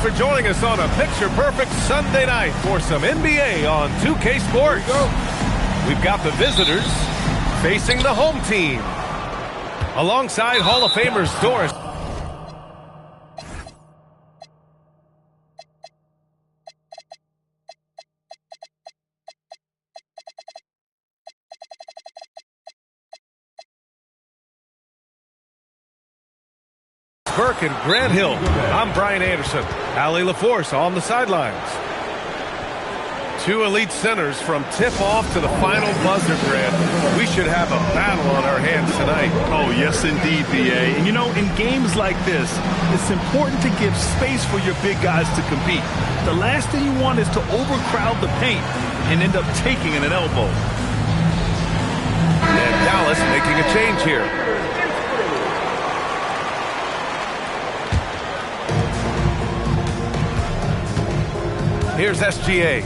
for joining us on a picture-perfect Sunday night for some NBA on 2K Sports. We've got the visitors facing the home team. Alongside Hall of Famers Doris Burke and Grant Hill. I'm Brian Anderson. Allie LaForce on the sidelines. Two elite centers from tip-off to the final buzzer, Grant. We should have a battle on our hands tonight. Oh, yes, indeed, B.A. And, you know, in games like this, it's important to give space for your big guys to compete. The last thing you want is to overcrowd the paint and end up taking an elbow. And Dallas making a change here. Here's SGA.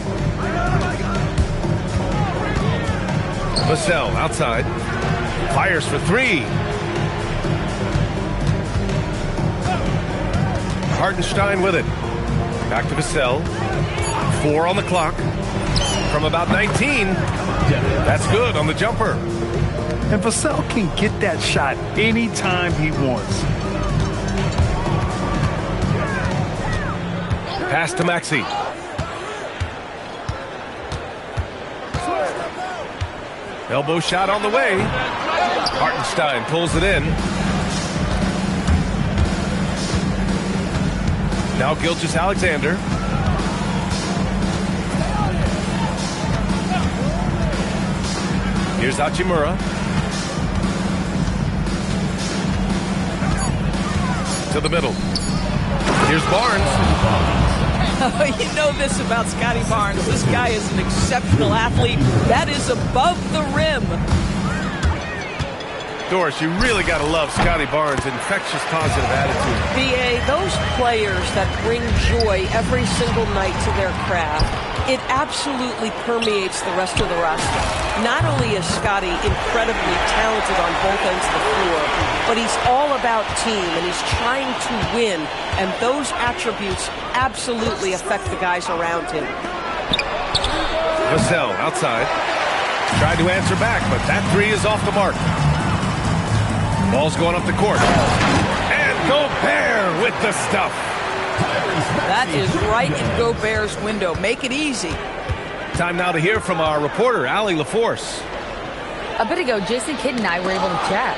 Vassell outside. Fires for three. Hartenstein with it. Back to Vassell. 4 on the clock. From about 19. That's good on the jumper. And Vassell can get that shot anytime he wants. Pass to Maxey. Elbow shot on the way. Hartenstein pulls it in. Now Gilgeous-Alexander. Here's Hachimura. To the middle. Here's Barnes. Oh, you know this about Scotty Barnes. This guy is an exceptional athlete. That is above the rim. Doris, you really got to love Scotty Barnes' infectious positive attitude. B.A., those players that bring joy every single night to their craft, it absolutely permeates the rest of the roster. Not only is Scotty incredibly talented on both ends of the floor, but he's all about team, and he's trying to win, and those attributes absolutely affect the guys around him. Vassell outside. Tried to answer back, but that three is off the mark. Ball's going up the court. And Gobert with the stuff. That is right in Gobert's window. Make it easy. Time now to hear from our reporter, Allie LaForce. A bit ago, Jason Kidd and I were able to chat.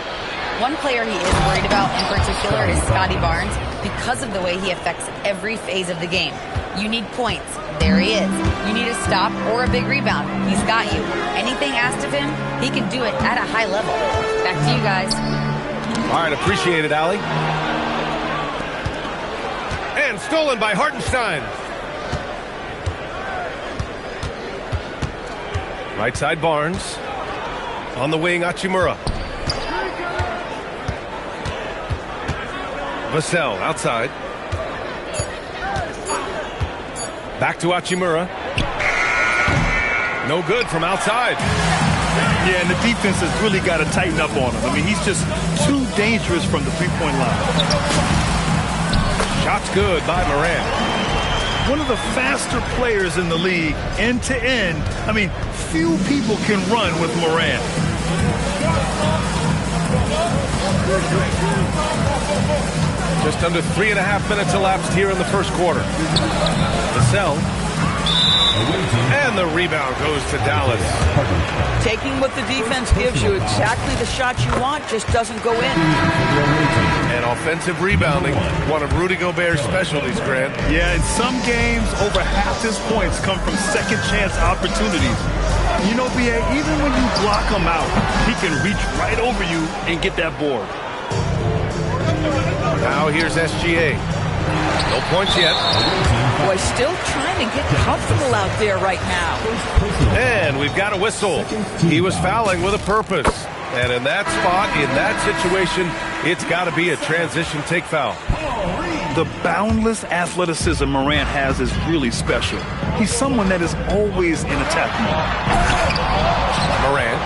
One player he is worried about in particular is Scotty Barnes because of the way he affects every phase of the game. You need points. There he is. You need a stop or a big rebound. He's got you. Anything asked of him, he can do it at a high level. Back to you guys. All right, appreciate it, Allie. And stolen by Hartenstein. Right side Barnes. On the wing, Hachimura. Vassell outside. Back to Hachimura. No good from outside. Yeah, and the defense has really got to tighten up on him. I mean, he's just too dangerous from the three-point line. Shot's good by Morant. One of the faster players in the league, end to end. I mean, few people can run with Morant. Just under 3.5 minutes elapsed here in the first quarter. Vassell. And the rebound goes to Dallas. Taking what the defense gives you, exactly the shot you want, just doesn't go in. And offensive rebounding, one of Rudy Gobert's specialties, Grant. Yeah, in some games, over half his points come from second chance opportunities. You know, B.A., even when you block him out, he can reach right over you and get that board. Now here's SGA. No points yet. Boy, still trying to get comfortable out there right now. And we've got a whistle. He was fouling with a purpose. And in that spot, in that situation, it's got to be a transition take foul. The boundless athleticism Morant has is really special. He's someone that is always in attack mode. Morant.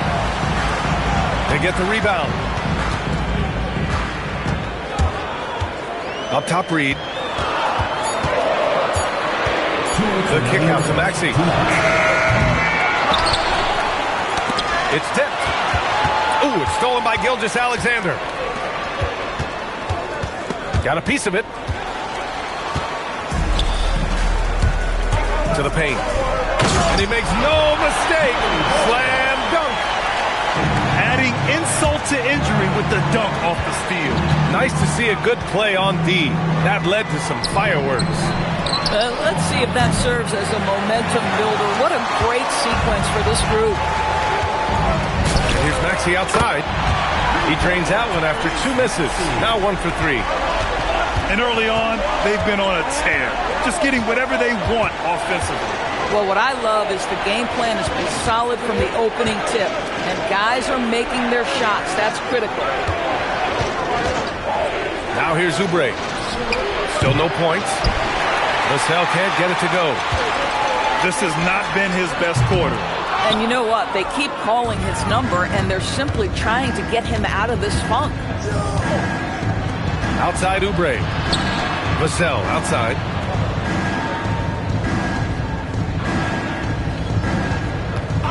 They get the rebound. Up top, Reed. The kick out to Maxey. It's tipped. Ooh, it's stolen by Gilgeous-Alexander. Got a piece of it. To the paint. And he makes no mistake. Slam dunk. Adding insult to injury with the dunk off the steal. Nice to see a good play on D. That led to some fireworks. Let's see if that serves as a momentum builder. What a great sequence for this group. And here's Maxey outside. He drains that one after 2 misses. Now 1 for 3. And early on, they've been on a tear. Just getting whatever they want offensively. Well, what I love is the game plan has been solid from the opening tip. And guys are making their shots. That's critical. Now here's Oubre. Still no points. Vassell can't get it to go. This has not been his best quarter. And you know what? They keep calling his number, and they're simply trying to get him out of this funk. Outside Oubre. Vassell outside.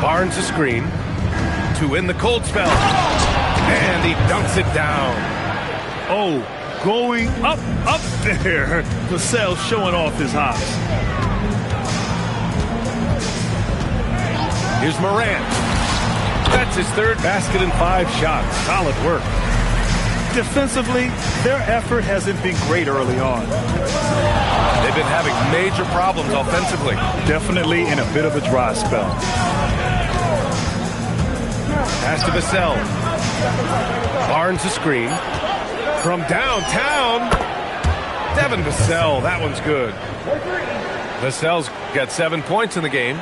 Barnes a screen to win the cold spell. And he dunks it down. Oh, going up there. Vassell showing off his hops. Here's Morant. That's his 3rd basket in 5 shots. Solid work. Defensively, their effort hasn't been great early on. They've been having major problems offensively. Definitely in a bit of a dry spell. Pass to Vassell. Barnes a screen. From downtown. Devin Vassell. That one's good. Vassell's got 7 points in the game.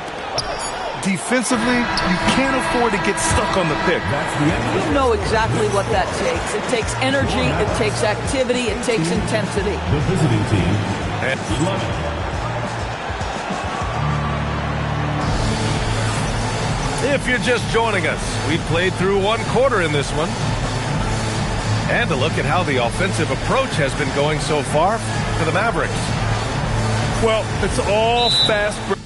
Defensively, you can't afford to get stuck on the pick. You know exactly what that takes. It takes energy, it takes activity, it takes intensity. The visiting team. If you're just joining us, we've played through 1 quarter in this one. And a look at how the offensive approach has been going so far for the Mavericks. Well, it's all fast break.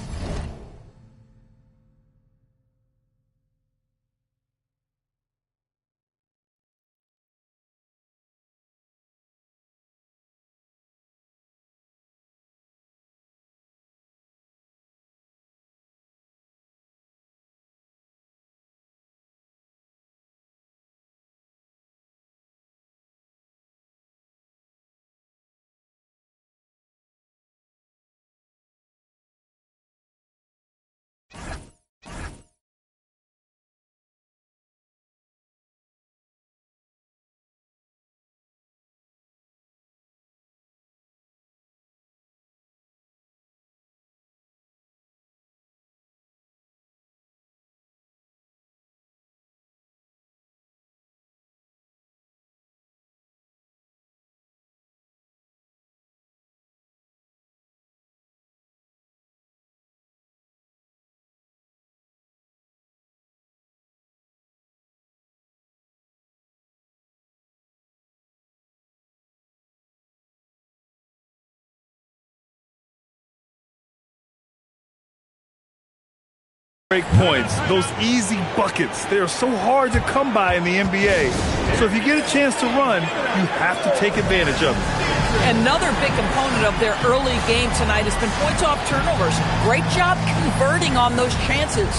Break points, those easy buckets, they are so hard to come by in the NBA. So if you get a chance to run, you have to take advantage of it. Another big component of their early game tonight has been points off turnovers. Great job converting on those chances.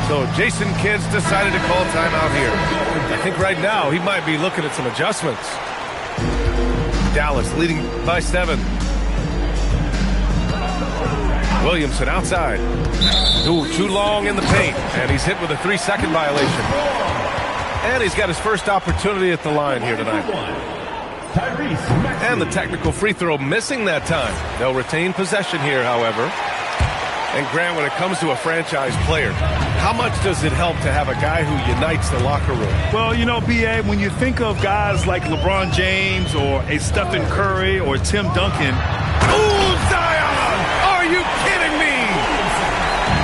So Jason Kidd's decided to call timeout here. I think right now he might be looking at some adjustments. Dallas leading by 7. Williamson outside. Ooh, too long in the paint. And he's hit with a 3-second violation. And he's got his first opportunity at the line here tonight. And the technical free throw missing that time. They'll retain possession here, however. And Grant, when it comes to a franchise player, how much does it help to have a guy who unites the locker room? Well, you know, B.A., when you think of guys like LeBron James or a Stephen Curry or Tim Duncan. Ooh, Zion! Are you kidding me?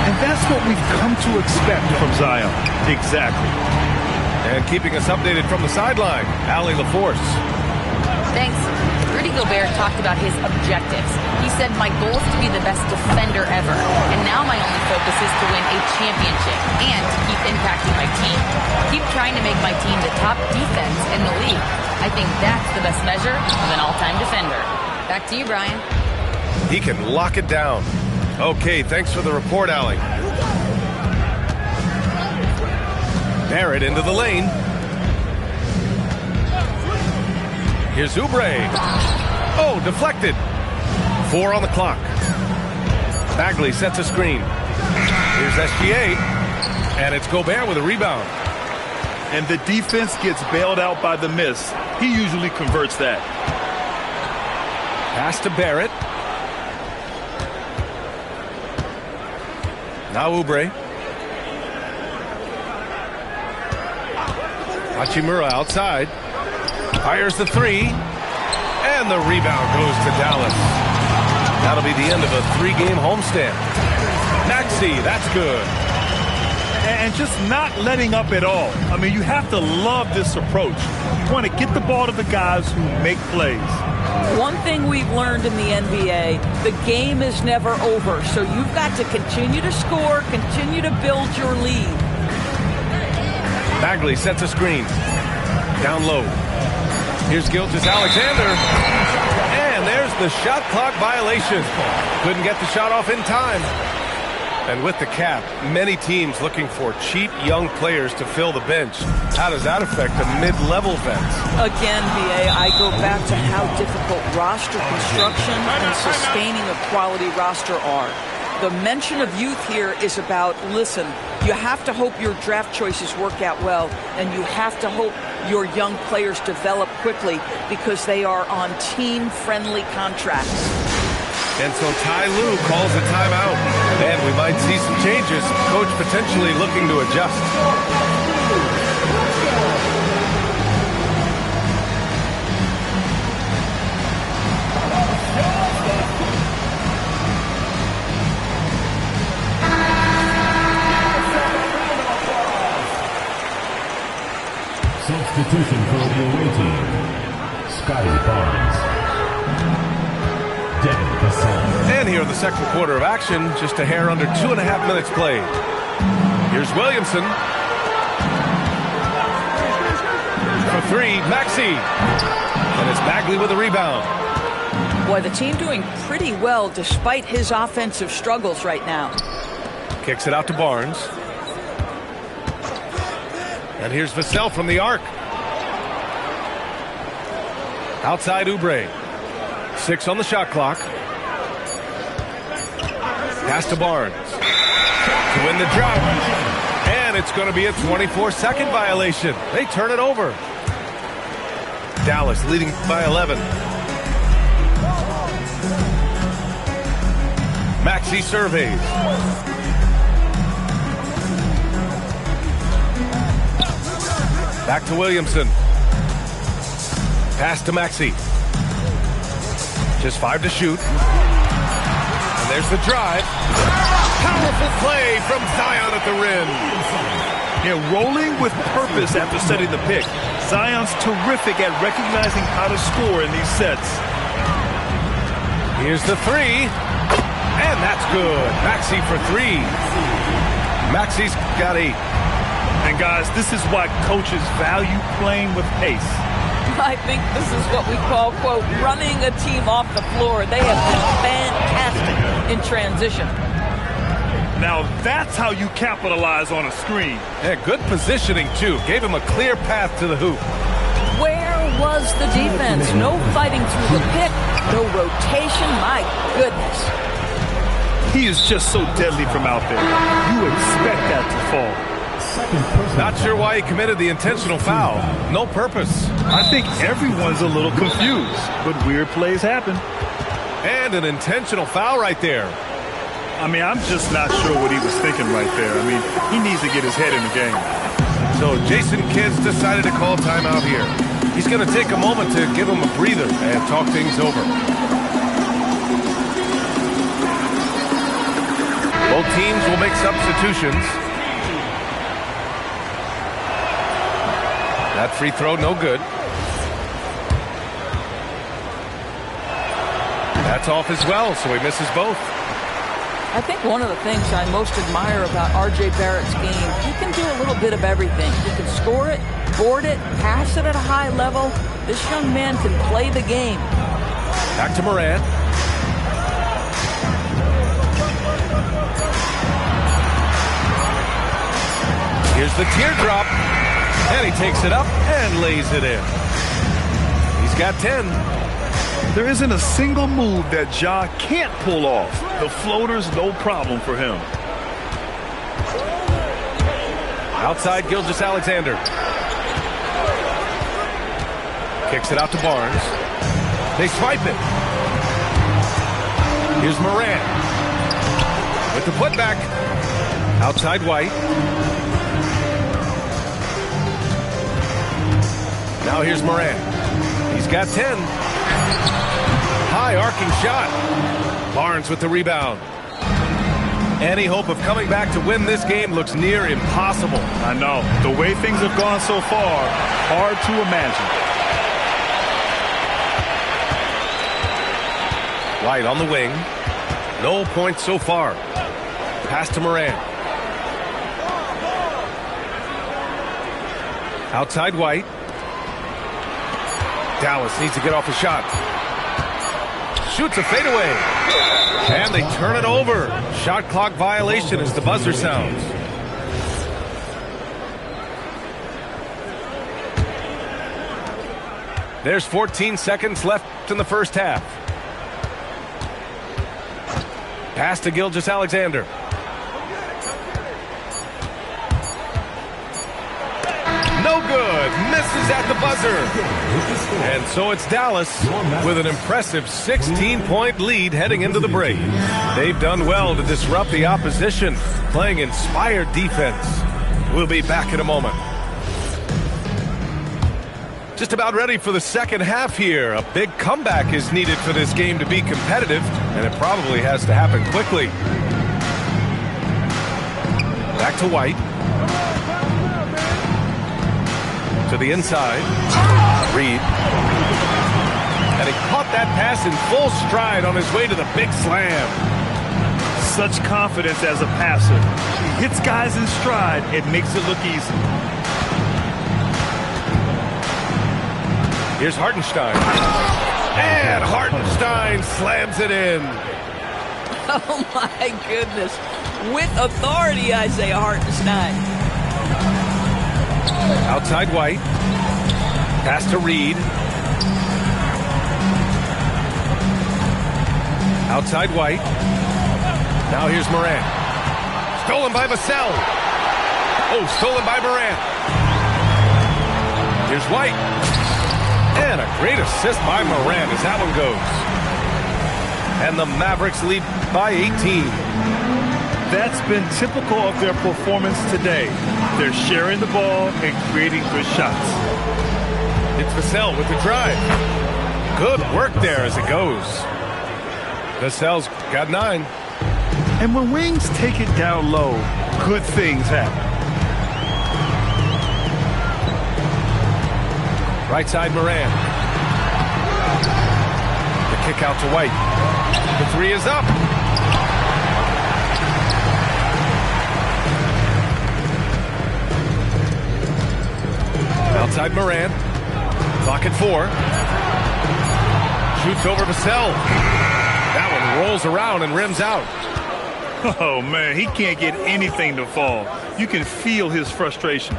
And that's what we've come to expect from Zion. Exactly. And keeping us updated from the sideline, Allie LaForce. Thanks. Rudy Gobert talked about his objectives. He said, my goal is to be the best defender ever, and now my only focus is to win a championship and to keep impacting my team. Keep trying to make my team the top defense in the league. I think that's the best measure of an all-time defender. Back to you, Brian. He can lock it down. Okay, thanks for the report, Allie. Barrett into the lane. Here's Oubre. Oh, deflected. 4 on the clock. Bagley sets a screen. Here's SGA. And it's Gobert with a rebound. And the defense gets bailed out by the miss. He usually converts that. Pass to Barrett. Now Oubre. Hachimura outside. Fires the 3. And the rebound goes to Dallas. That'll be the end of a 3-game homestand. Maxey, that's good. And just not letting up at all. I mean, you have to love this approach. You want to get the ball to the guys who make plays. One thing we've learned in the NBA, the game is never over. So you've got to continue to score, continue to build your lead. Bagley sets a screen. Down low. Here's Gilgeous-Alexander. And there's the shot clock violation. Couldn't get the shot off in time. And with the cap, many teams looking for cheap young players to fill the bench. How does that affect the mid-level vets? Again, BA, I go back to how difficult roster construction and sustaining a quality roster are. The mention of youth here is about, listen, you have to hope your draft choices work out well, and you have to hope your young players develop quickly because they are on team-friendly contracts. And so Ty Lue calls a timeout, and we might see some changes. Coach potentially looking to adjust. Substitution for the away team, Scotty Barnes. And here in the second quarter of action, just a hair under 2.5 minutes played. Here's Williamson. For 3, Maxey. And it's Bagley with a rebound. Boy, the team doing pretty well despite his offensive struggles right now. Kicks it out to Barnes. And here's Vassell from the arc. Outside Oubre. 6 on the shot clock. Pass to Barnes. To win the drop. And it's going to be a 24-second violation. They turn it over. Dallas leading by 11. Maxey surveys. Back to Williamson. Pass to Maxey. Just 5 to shoot. And there's the drive. Powerful play from Zion at the rim. Yeah, rolling with purpose after setting the pick. Zion's terrific at recognizing how to score in these sets. Here's the 3. And that's good. Maxey for 3. Maxey's got 8. And guys, this is why coaches value playing with pace. I think this is what we call, quote, running a team off the floor. They have been fantastic in transition. Now that's how you capitalize on a screen. Yeah, good positioning, too. Gave him a clear path to the hoop. Where was the defense? No fighting through the pick, no rotation. My goodness. He is just so deadly from out there. You expect that to fall. Not sure why he committed the intentional foul. No purpose. I think everyone's a little confused, but weird plays happen. And an intentional foul right there. I mean, I'm just not sure what he was thinking right there. I mean, he needs to get his head in the game. So Jason Kidd's decided to call timeout here. He's going to take a moment to give him a breather and talk things over. Both teams will make substitutions. That free throw, no good. That's off as well, so he misses both. I think one of the things I most admire about R.J. Barrett's game, he can do a little bit of everything. He can score it, board it, pass it at a high level. This young man can play the game. Back to Morant. Here's the teardrop. And he takes it up and lays it in. He's got 10. There isn't a single move that Ja can't pull off. The floater's no problem for him. Outside Gilgeous-Alexander. Kicks it out to Barnes. They swipe it. Here's Morant. With the putback. Outside White. Now here's Morant. He's got 10. High arcing shot. Barnes with the rebound. Any hope of coming back to win this game looks near impossible. I know. The way things have gone so far, hard to imagine. White on the wing. No points so far. Pass to Morant. Outside White. Dallas needs to get off a shot. Shoots a fadeaway. And they turn it over. Shot clock violation as the buzzer sounds. There's 14 seconds left in the first half. Pass to Gilgeous-Alexander. No good. Misses at the buzzer. And so it's Dallas with an impressive 16-point lead heading into the break. They've done well to disrupt the opposition, playing inspired defense. We'll be back in a moment. Just about ready for the second half here. A big comeback is needed for this game to be competitive, and it probably has to happen quickly. Back to White. To the inside. Reed. And he caught that pass in full stride on his way to the big slam. Such confidence as a passer. He hits guys in stride. It makes it look easy. Here's Hartenstein. And Hartenstein slams it in. Oh, my goodness. With authority, Isaiah Hartenstein. Outside White. Pass to Reed. Outside White. Now here's Morant. Stolen by Vassell. Oh, stolen by Morant. Here's White. And a great assist by Morant as that one goes. And the Mavericks lead by 18. That's been typical of their performance today. They're sharing the ball and creating good shots. It's Vassell with the drive. Good work there as it goes. Vassell's got 9. And when wings take it down low, good things happen. Right side Morant. The kick out to White. The 3 is up. Outside Morant. Clock at 4. Shoots over Vassell. That one rolls around and rims out. Oh, man, he can't get anything to fall. You can feel his frustration.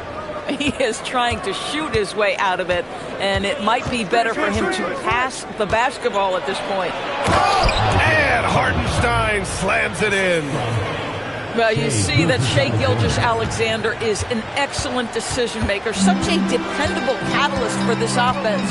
He is trying to shoot his way out of it, and it might be better for him to pass the basketball at this point. And Hartenstein slams it in. Well, you see that Shai Gilgeous-Alexander is an excellent decision maker, such a dependable catalyst for this offense.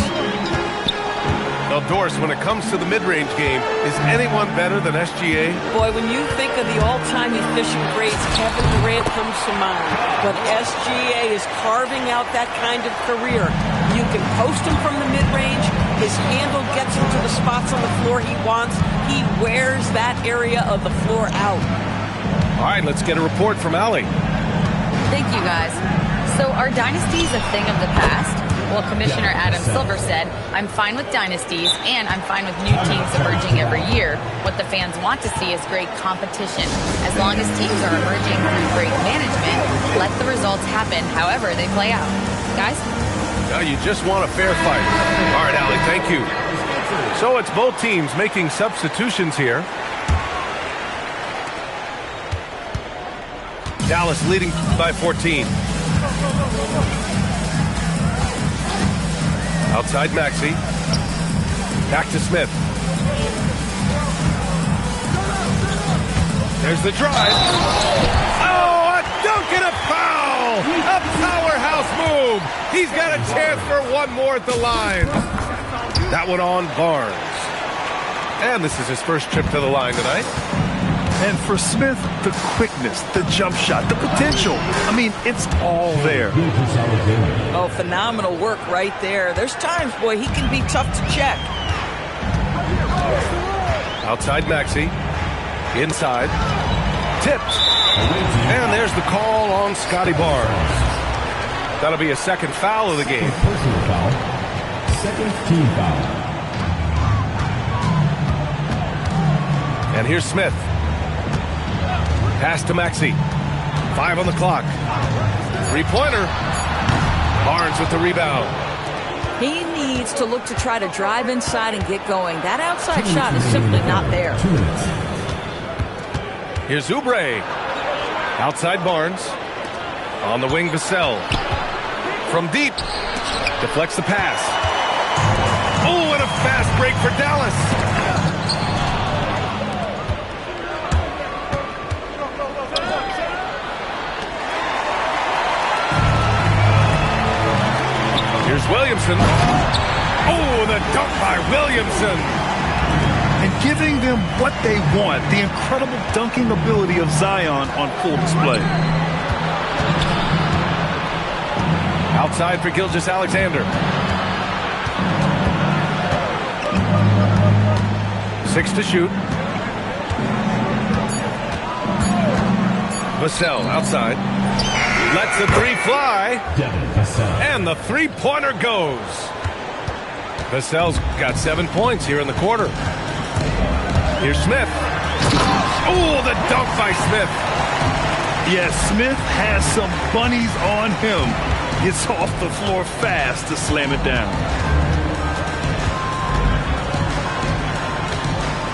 Well, Doris, when it comes to the mid-range game, is anyone better than SGA? Boy, when you think of the all-time efficient grades, Kevin Durant comes to mind. But SGA is carving out that kind of career. You can post him from the mid-range. His handle gets him to the spots on the floor he wants. He wears that area of the floor out. All right, let's get a report from Allie. Thank you, guys. So are dynasties a thing of the past? Well, Commissioner Adam Silver said, "I'm fine with dynasties, and I'm fine with new teams emerging every year. What the fans want to see is great competition. As long as teams are emerging through great management, let the results happen however they play out." Guys? Now you just want a fair fight. All right, Allie, thank you. So it's both teams making substitutions here. Dallas leading by 14. Outside Maxey. Back to Smith. There's the drive. Oh, a dunk and a foul! A powerhouse move! He's got a chance for one more at the line. That one on Barnes. And this is his first trip to the line tonight. And for Smith, the quickness, the jump shot, the potential. I mean, it's all there. Oh, phenomenal work right there. There's times, boy, he can be tough to check. Outside Maxey. Inside. Tipped. And there's the call on Scotty Barnes. That'll be a second foul of the game. Personal foul. Second team foul. And here's Smith. Pass to Maxey. 5 on the clock. Three-pointer. Barnes with the rebound. He needs to look to try to drive inside and get going. That outside shot is simply not there. Here's Oubre. Outside Barnes. On the wing, Vassell. From deep. Deflects the pass. Oh, and a fast break for Dallas. Here's Williamson. Oh, the dunk by Williamson. And giving them what they want, the incredible dunking ability of Zion on full display. Outside for Gilgeous-Alexander. 6 to shoot. Vassell outside. Lets the three fly. And the three-pointer goes. Vassell's got 7 points here in the quarter. Here's Smith. Oh, the dunk by Smith. Yes, Smith has some bunnies on him. Gets off the floor fast to slam it down.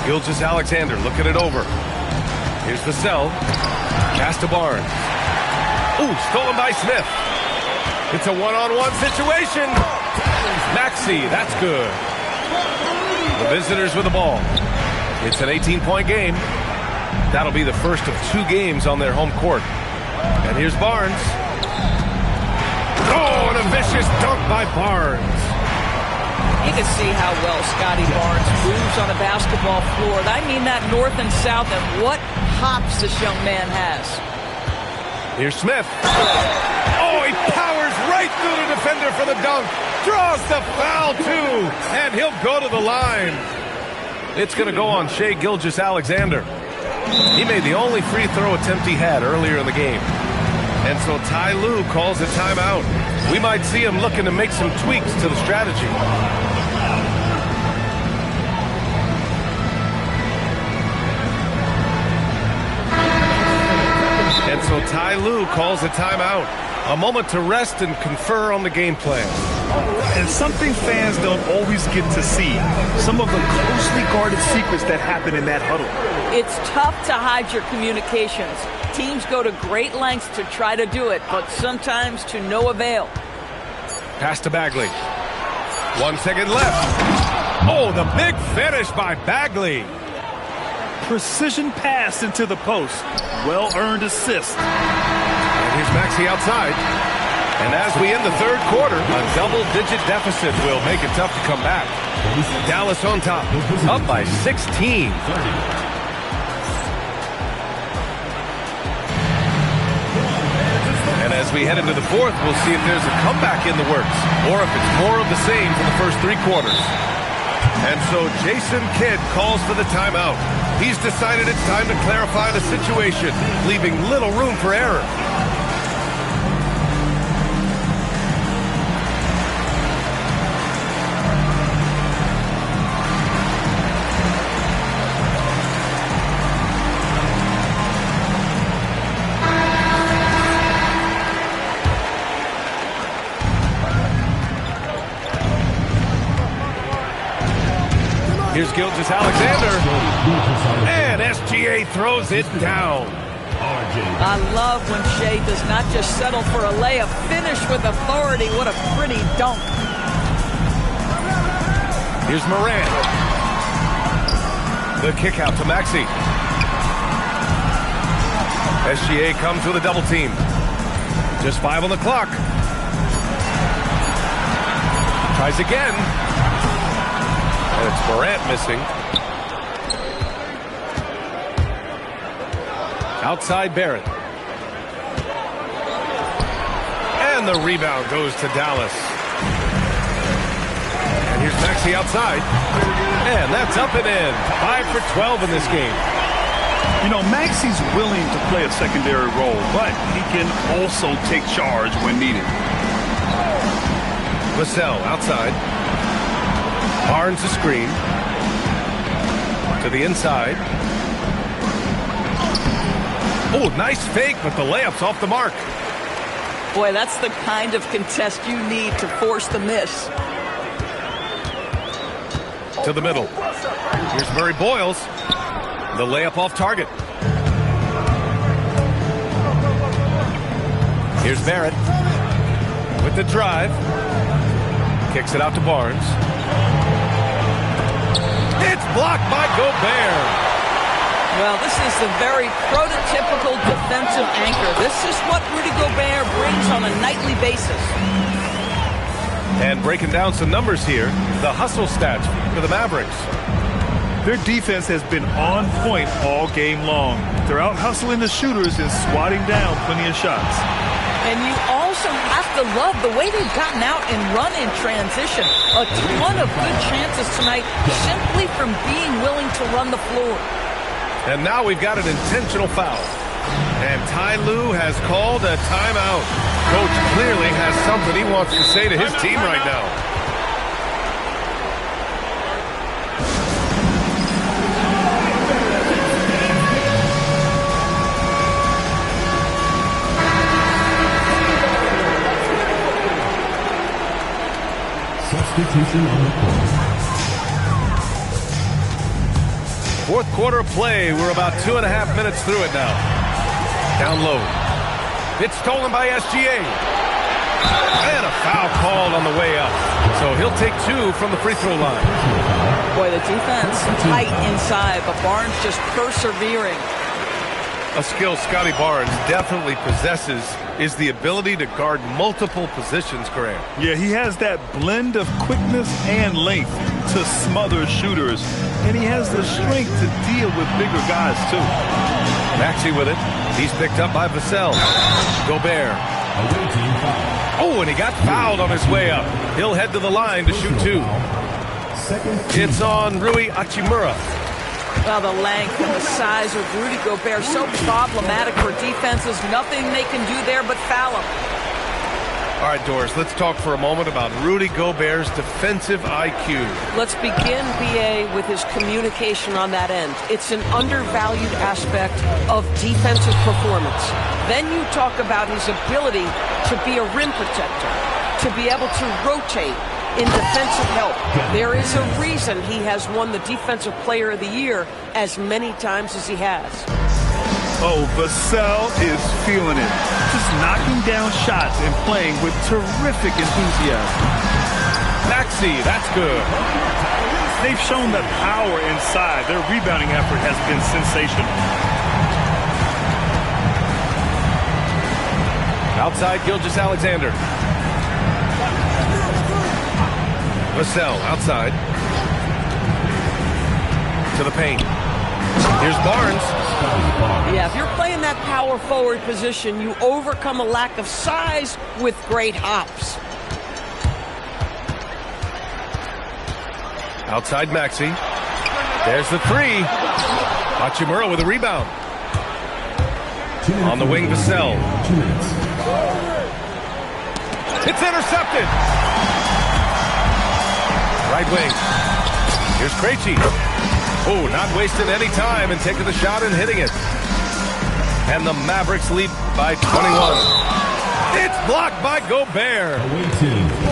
Gilgeous-Alexander looking it over. Here's Vassell. Pass to Barnes. Ooh, stolen by Smith. It's a one-on-one situation. Maxey, that's good. The visitors with the ball. It's an 18-point game. That'll be the first of 2 games on their home court. And here's Barnes. Oh, and a vicious dunk by Barnes. You can see how well Scotty Barnes moves on a basketball floor. I mean that north and south, and what hops this young man has. Here's Smith. Oh, he powers right through the defender for the dunk. Draws the foul, too. And he'll go to the line. It's going to go on Shai Gilgeous-Alexander. He made the only free throw attempt he had earlier in the game. And so Ty Lue calls a timeout. We might see him looking to make some tweaks to the strategy. And so Ty Lue calls a timeout. A moment to rest and confer on the game plan. And something fans don't always get to see. Some of the closely guarded secrets that happen in that huddle. It's tough to hide your communications. Teams go to great lengths to try to do it, but sometimes to no avail. Pass to Bagley. 1 second left. Oh, the big finish by Bagley. Precision pass into the post. Well-earned assist. And here's Maxey outside. And as we end the third quarter, a double-digit deficit will make it tough to come back. Dallas on top, up by 16. And as we head into the fourth, we'll see if there's a comeback in the works, or if it's more of the same for the first 3 quarters. And so Jason Kidd calls for the timeout. He's decided it's time to clarify the situation, leaving little room for error. Here's Gilgeous-Alexander. And SGA throws it down. I love when Shea does not just settle for a layup. Finish with authority. What a pretty dunk. Here's Morant. The kick out to Maxey. SGA comes with a double team. Just 5 on the clock. Tries again. And it's Morant missing. Outside Barrett. And the rebound goes to Dallas. And here's Maxey outside. And that's up and in. 5 for 12 in this game. You know, Maxey's willing to play a secondary role, but he can also take charge when needed. Vassell outside. Barnes a screen. To the inside. Oh, nice fake, but the layup's off the mark. Boy, that's the kind of contest you need to force the miss. To the middle. Here's Murray Boyles. The layup off target. Here's Barrett with the drive. Kicks it out to Barnes. It's blocked by Gobert. Well, this is the very prototypical defensive anchor. This is what Rudy Gobert brings on a nightly basis. And breaking down some numbers here, the hustle stats for the Mavericks. Their defense has been on point all game long. They're out hustling the shooters and swatting down plenty of shots. And you also have to love the way they've gotten out and run in transition. A ton of good chances tonight simply from being willing to run the floor. And now we've got an intentional foul. And Ty Lue has called a timeout. Coach clearly has something he wants to say to his team right now. Substitution on the court. Fourth quarter of play. We're about 2.5 minutes through it now. Down low. It's stolen by SGA. And a foul called on the way up. So he'll take 2 from the free throw line. Boy, the defense tight inside, but Barnes just persevering. A skill Scotty Barnes definitely possesses is the ability to guard multiple positions, Grant. Yeah, he has that blend of quickness and length to smother shooters. And he has the strength to deal with bigger guys, too. Maxey with it. He's picked up by Vassell. Gobert. Oh, and he got fouled on his way up. He'll head to the line to shoot 2. It's on Rui Hachimura. Well, the length and the size of Rudy Gobert so problematic for defenses. Nothing they can do there but foul him. All right, Doris, let's talk for a moment about Rudy Gobert's defensive IQ. Let's begin, B.A., with his communication on that end. It's an undervalued aspect of defensive performance. Then you talk about his ability to be a rim protector, to be able to rotate in defensive help. There is a reason he has won the Defensive Player of the Year as many times as he has. Oh, Vassell is feeling it. Just knocking down shots and playing with terrific enthusiasm. Maxey, that's good. They've shown that power inside. Their rebounding effort has been sensational. Outside Gilgeous-Alexander. Vassell outside. To the paint. Here's Barnes. Yeah, if you're playing that power forward position, you overcome a lack of size with great hops. Outside Maxey. There's the 3. Hachimura with a rebound. On the wing, Vassell. It's intercepted. Right wing. Here's Krejci. Oh, not wasting any time and taking the shot and hitting it. And the Mavericks lead by 21. It's blocked by Gobert.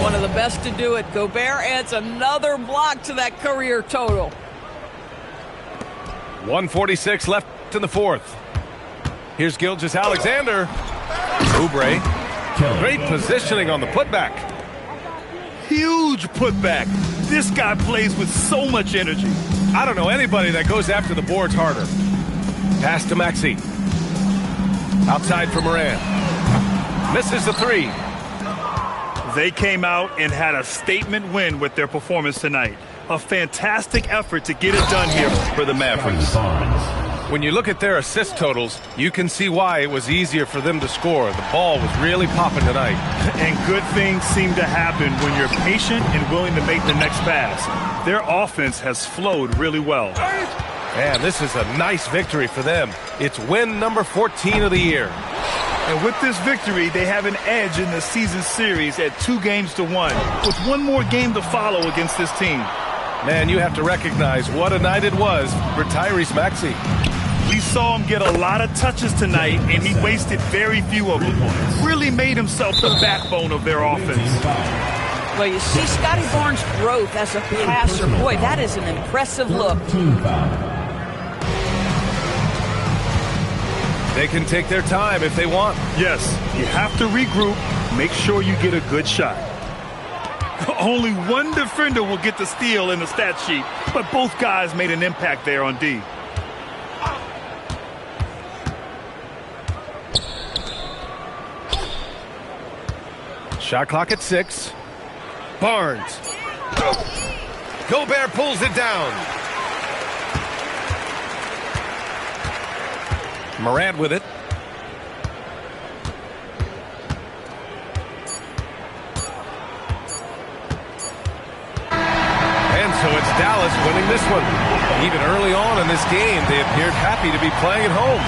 One of the best to do it. Gobert adds another block to that career total. 1:46 left in the fourth. Here's Gilgeous-Alexander. Oubre. Great positioning on the putback. Huge putback. This guy plays with so much energy. I don't know anybody that goes after the boards harder. Pass to Maxey. Outside for Moran. Misses the three. They came out and had a statement win with their performance tonight. A fantastic effort to get it done here for the Mavericks. When you look at their assist totals, you can see why it was easier for them to score. The ball was really popping tonight. And good things seem to happen when you're patient and willing to make the next pass. Their offense has flowed really well. Man, this is a nice victory for them. It's win number 14 of the year. And with this victory, they have an edge in the season series at 2-1, with one more game to follow against this team. Man, you have to recognize what a night it was for Tyrese Maxey. We saw him get a lot of touches tonight, and he wasted very few of them. Really made himself the backbone of their offense. Well, you see Scotty Barnes' growth as a passer. Boy, that is an impressive look. They can take their time if they want. Yes, you have to regroup, make sure you get a good shot. Only one defender will get the steal in the stat sheet, but both guys made an impact there on D. Shot clock at 6. Barnes. Gobert pulls it down. Morant with it. And so it's Dallas winning this one. Even early on in this game, they appeared happy to be playing at home.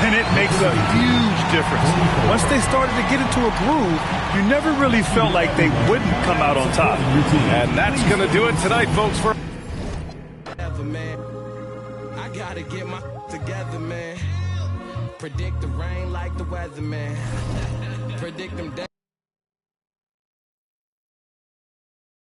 And it makes a huge difference. Once they started to get into a groove, you never really felt like they wouldn't come out on top. And that's going to do it tonight, folks. For I gotta get my together, man. Predict the rain like the weather, man. Predict them.